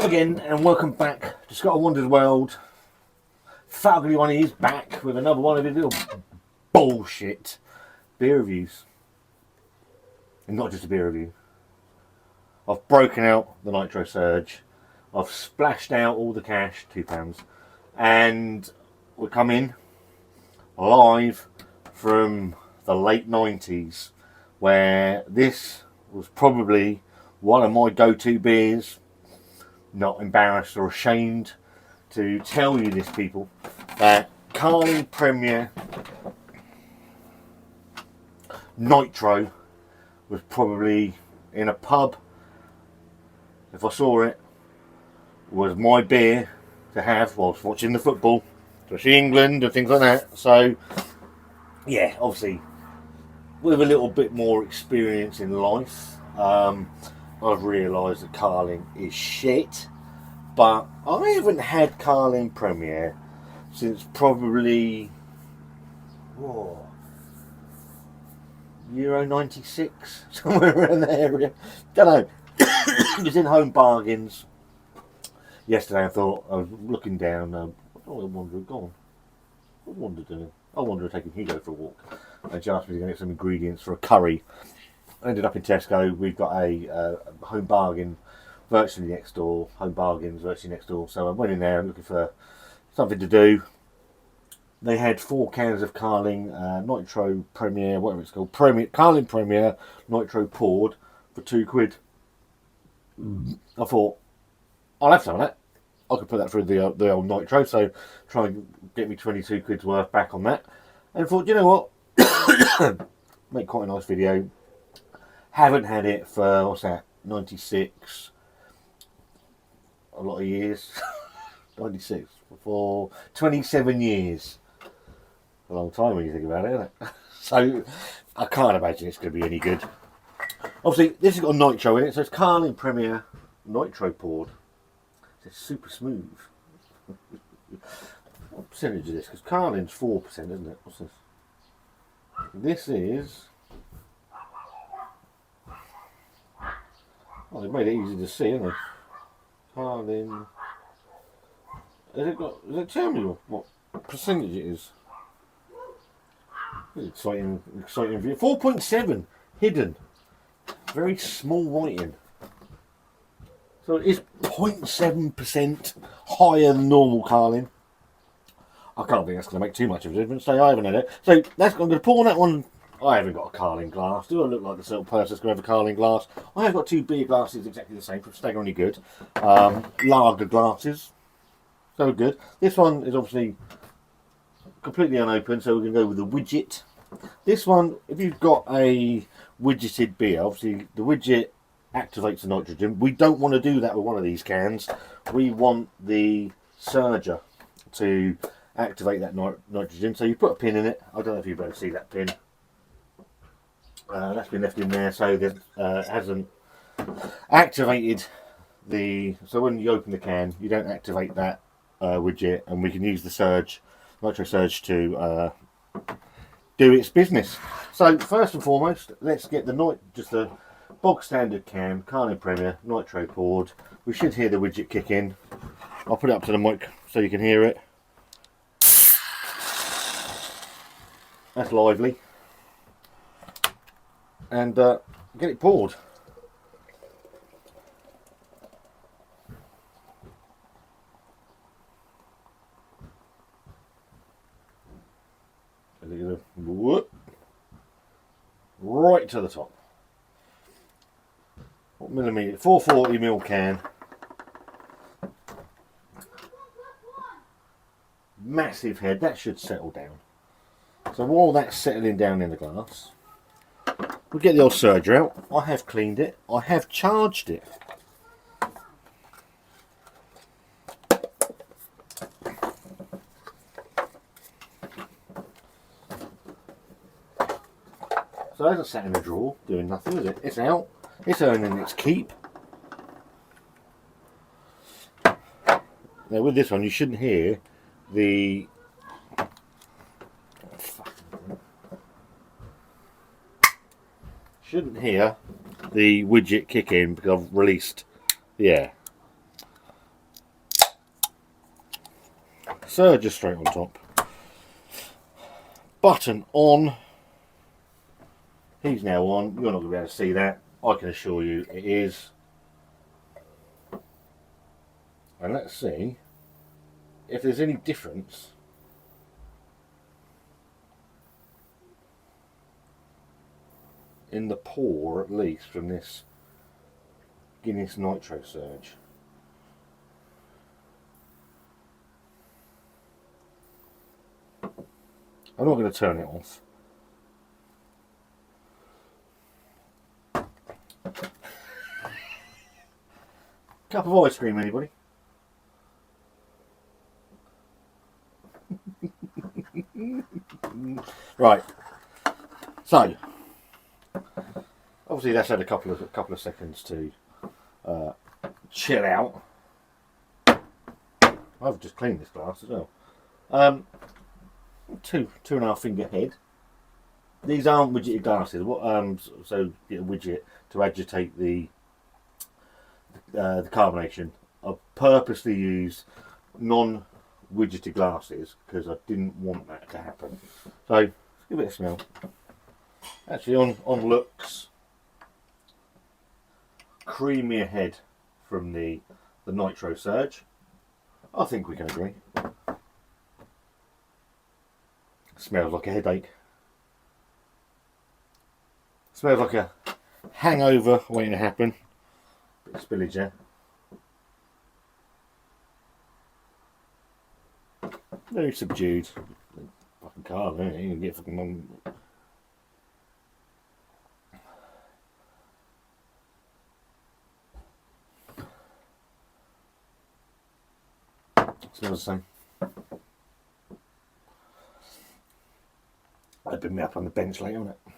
again, and welcome back to Scott Wonder's World. Fugly One is back with another one of his little bullshit beer reviews. And not just a beer review. I've broken out the NITROSURGE. I've splashed out all the cash, £2. And we're coming live from the late 90s, where this was probably one of my go-to beers. Not embarrassed or ashamed to tell you this, people, that Carling Premier Nitro was probably in a pub, if I saw it, was my beer to have whilst watching the football, especially England and things like that. So yeah, obviously with a little bit more experience in life, I've realised that Carling is shit, but I haven't had Carling Premier since probably Euro 96, somewhere around that area. Don't know. It was in Home Bargains yesterday. I thought, I was looking down. Wonder had gone. What Wonder doing? I Wonder had taken Hugo for a walk, and she asked me to get some ingredients for a curry. I ended up in Tesco. We've got a Home Bargain virtually next door. Home Bargains virtually next door. So I went in there looking for something to do. They had 4 cans of Carling Nitro Premier, whatever it's called, Carling Premier Nitro poured for £2. I thought, I'll have some of that. I could put that through the old Nitro, so try and get me 22 quid's worth back on that. And I thought, you know what, make quite a nice video. Haven't had it for, what's that, 96, a lot of years. 96, for 27 years. A long time when you think about it, isn't it? So I can't imagine it's going to be any good. Obviously, this has got a Nitro in it, so it's Carling Premier Nitro poured. It's super smooth. What percentage is this? Because Carling's 4%, isn't it? What's this? This is... Oh, they've made it easy to see, haven't they? Carling... Is it tell me what percentage it is? Exciting view. 4.7 hidden. Very small writing. So it is 0.7% higher than normal Carling. I can't think that's going to make too much of a difference, so I haven't had it. So I'm going to pour on that one. I haven't got a Carling glass. Do I look like the sort of person that's going to have a Carling glass? I have got 2 beer glasses exactly the same from Staggeringly Good. Lager glasses. So good. This one is obviously completely unopened, so we're going to go with the widget. This one, if you've got a widgeted beer, obviously the widget activates the nitrogen. We don't want to do that with one of these cans. We want the surger to activate that nitrogen. So you put a pin in it. I don't know if you'll be able to see that pin. That's been left in there, so that hasn't activated the... So when you open the can, you don't activate that widget, and we can use the surge, NITROSURGE, to do its business. So first and foremost, let's get just the bog standard can, Carling Premier Nitro poured. We should hear the widget kick in. I'll put it up to the mic so you can hear it. That's lively. And get it poured. Whoop. Right to the top. What millimetre? 440ml can. Massive head. That should settle down. So while that's settling down in the glass, we'll get the old surger out. I have cleaned it. I have charged it. So it hasn't sat in the drawer doing nothing, is it? It's out. It's earning its keep. Now with this one, you shouldn't hear the... Shouldn't hear the widget kick in because I've released the air. surge is straight on top. Button on. He's now on. You're not going to be able to see that. I can assure you it is. And let's see if there's any difference in the pour, at least, from this Guinness NITROSURGE. I'm not going to turn it off. Cup of ice cream, anybody? Right. So, obviously that's had a couple of seconds to chill out. I've just cleaned this glass as well. 2.5 finger head. These aren't widgeted glasses. So get a widget to agitate the carbonation. I've purposely used non-widgeted glasses because I didn't want that to happen. So let's give it a smell. Actually, on looks, creamier head from the NITROSURGE. I think we can agree. Smells like a headache. Smells like a hangover waiting to happen. Bit of spillage there. Very subdued. Fucking car, isn't it? You can get fucking. Smells the same. That'd been me up on the bench later, wouldn't it?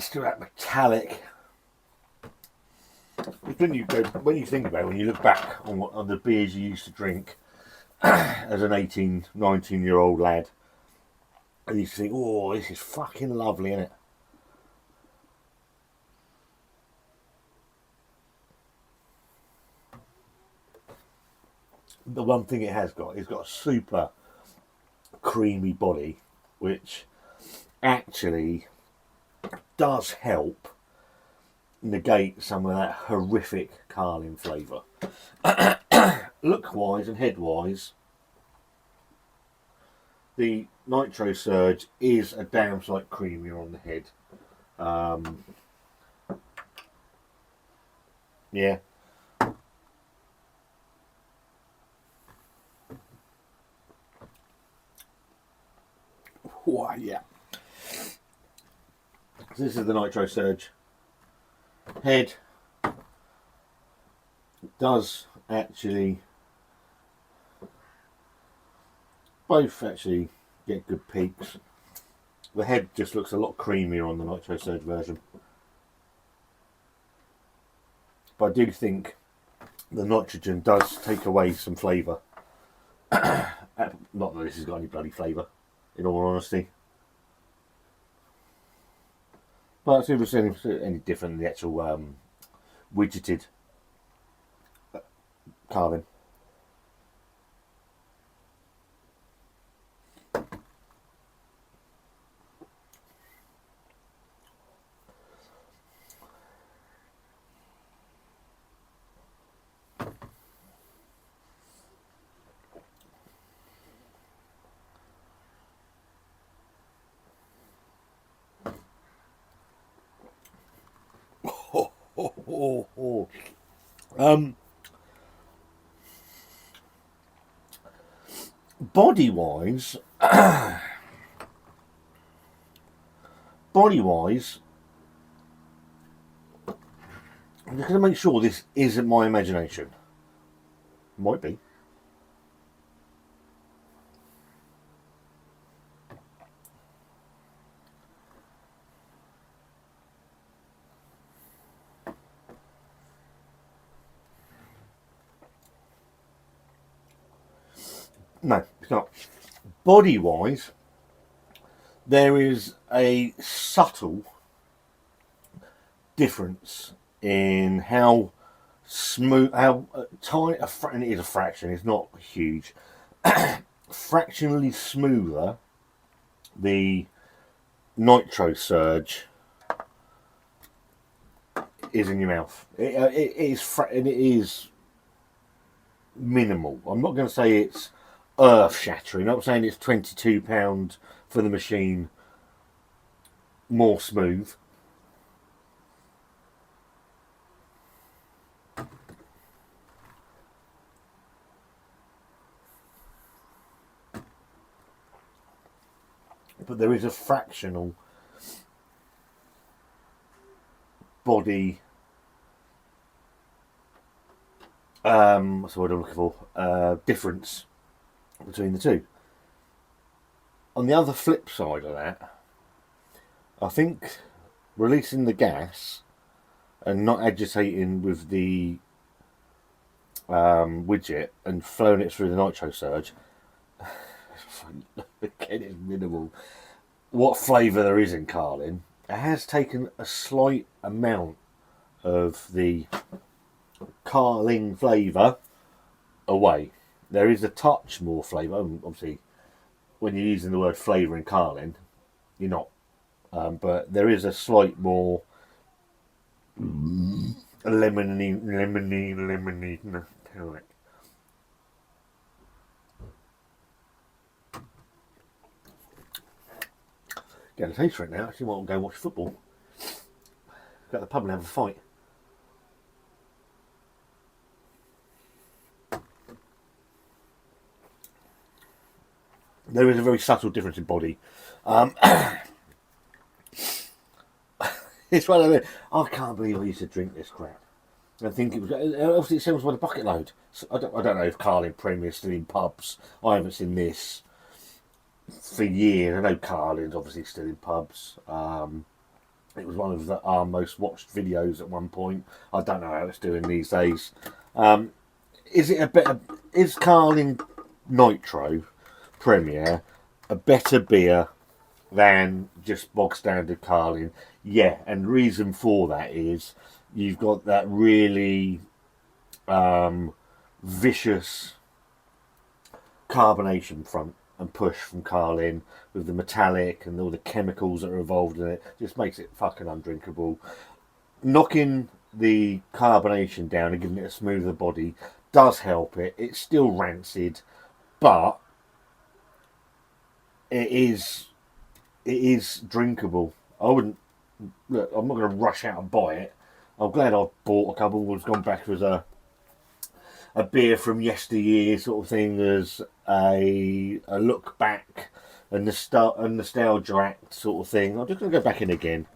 Still that metallic. When you think about it, when you look back on the beers you used to drink as an 18, 19-year-old lad, I used to think, oh, this is fucking lovely, isn't it? The one thing it's got a super creamy body, which actually does help negate some of that horrific Carling flavour. Look wise and head wise, the NITROSURGE is a damn sight creamier on the head. Yeah. Oh, yeah. So this is the NITROSURGE head. It does actually both actually get good peaks. The head just looks a lot creamier on the NITROSURGE version, but I do think the nitrogen does take away some flavour. Not that this has got any bloody flavour, in all honesty. But see if it's any different than the actual widgeted carving. Body wise, I've got to make sure this isn't my imagination. Might be. No, it's not. Body wise, there is a subtle difference in how smooth, how tiny, and it is a fraction, it's not huge, fractionally smoother the NITROSURGE is in your mouth. It is, and it is minimal. I'm not going to say it's earth-shattering. I'm saying it's £22 for the machine more smooth. But there is a fractional body, what's the word I'm looking for, difference between the two. On the other flip side of that, I think releasing the gas and not agitating with the widget and flowing it through the NITROSURGE, again, it's minimal. What flavour there is in Carlin, it has taken a slight amount of the Carling flavour away. There is a touch more flavour. Obviously, when you're using the word flavour in Carlin, you're not. But there is a slight more lemony. Getting a taste for it now. Actually, want to go and watch football. Go to the pub and have a fight. There is a very subtle difference in body. It's one of the. I can't believe I used to drink this crap. I think it was. Obviously, it sells by the bucket load. So I don't know if Carling Premier is still in pubs. I haven't seen this for years. I know Carling's obviously still in pubs. It was one of our most watched videos at one point. I don't know how it's doing these days. Is it a better? Is Carling Nitro Premier a better beer than just bog standard Carling? Yeah, and reason for that is you've got that really vicious carbonation front and push from Carling with the metallic and all the chemicals that are involved in it. Just makes it fucking undrinkable. Knocking the carbonation down and giving it a smoother body does help it. It's still rancid, but it is drinkable. I wouldn't look. I'm not going to rush out and buy it. I'm glad I bought a couple. We've gone back as a beer from yesteryear sort of thing, as a look back, a nostalgia act sort of thing. I'm just going to go back in again.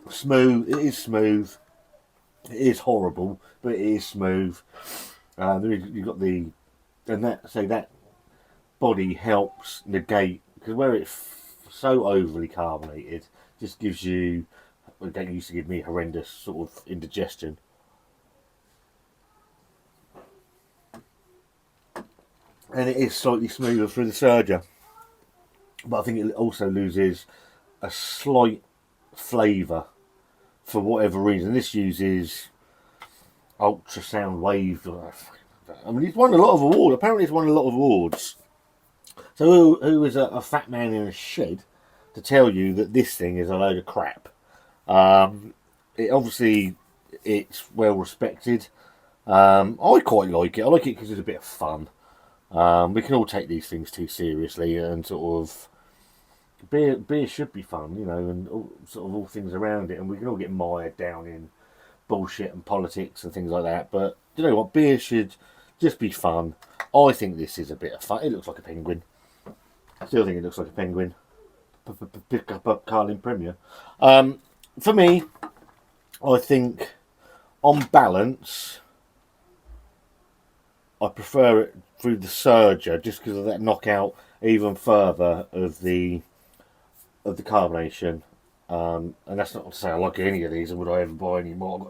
Smooth. It is smooth. It is horrible, but it is smooth. You've got the, and that body helps negate, because where it's so overly carbonated, just gives you, it used to give me horrendous sort of indigestion. And it is slightly smoother through the surger, but I think it also loses a slight flavour for whatever reason. This uses ultrasound wave. I mean, it's won a lot of awards. Apparently, it's won a lot of awards. So, who is a fat man in a shed to tell you that this thing is a load of crap? It obviously, it's well respected. I quite like it. I like it because it's a bit of fun. We can all take these things too seriously, and sort of beer should be fun, you know, and sort of all things around it, and we can all get mired down in bullshit and politics and things like that. But you know what, beer should just be fun. I think this is a bit of fun. It looks like a penguin. I still think it looks like a penguin. Pick up Carling Premier. For me, I think on balance, I prefer it through the surger, just because of that knockout even further of the carbonation. And that's not to say I like any of these, and would I ever buy any more? I've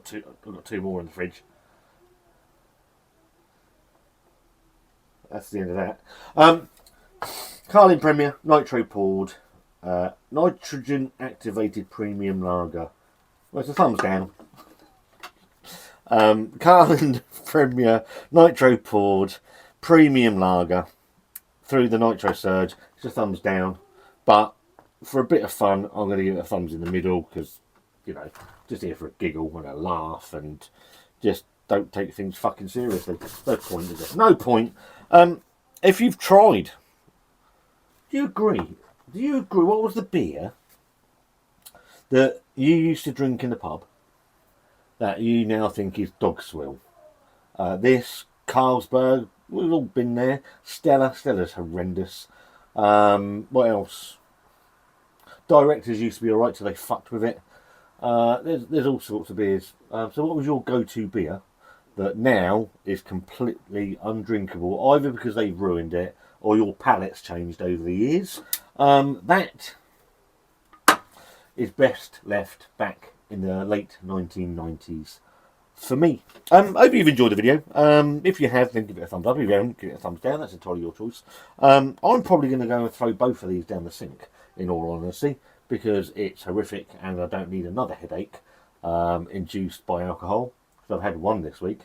got two more in the fridge. that's the end of that. Carling Premier, Nitro poured, nitrogen activated premium lager. Well, it's a thumbs down. Carling Premier, Nitro poured, premium lager through the NITROSURGE. It's a thumbs down, but for a bit of fun, I'm going to give it a thumbs in the middle because, you know, just here for a giggle and a laugh, and just don't take things fucking seriously. No point, is it? No point. If you've tried, do you agree? Do you agree? What was the beer that you used to drink in the pub that you now think is dog swill? This, Carlsberg, we've all been there. Stella's horrendous. What else? Directors used to be alright till they fucked with it. There's all sorts of beers. So what was your go-to beer that now is completely undrinkable, either because they've ruined it or your palate's changed over the years? That is best left back in the late 1990s for me. Hope you've enjoyed the video. If you have, then give it a thumbs up. If you haven't, give it a thumbs down. That's entirely your choice. I'm probably going to go and throw both of these down the sink, in all honesty, because it's horrific and I don't need another headache induced by alcohol, because I've had one this week.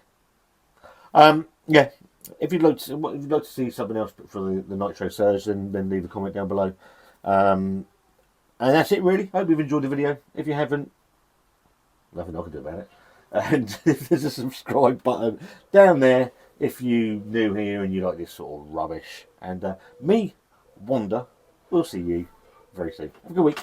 Yeah, if you'd like to see something else for the NITROSURGE, then leave a comment down below. And that's it, really. Hope you've enjoyed the video. If you haven't, nothing I can do about it. And there's a subscribe button down there if you're new here and you like this sort of rubbish. And me, Wanda, we'll see you very soon. Have a good week.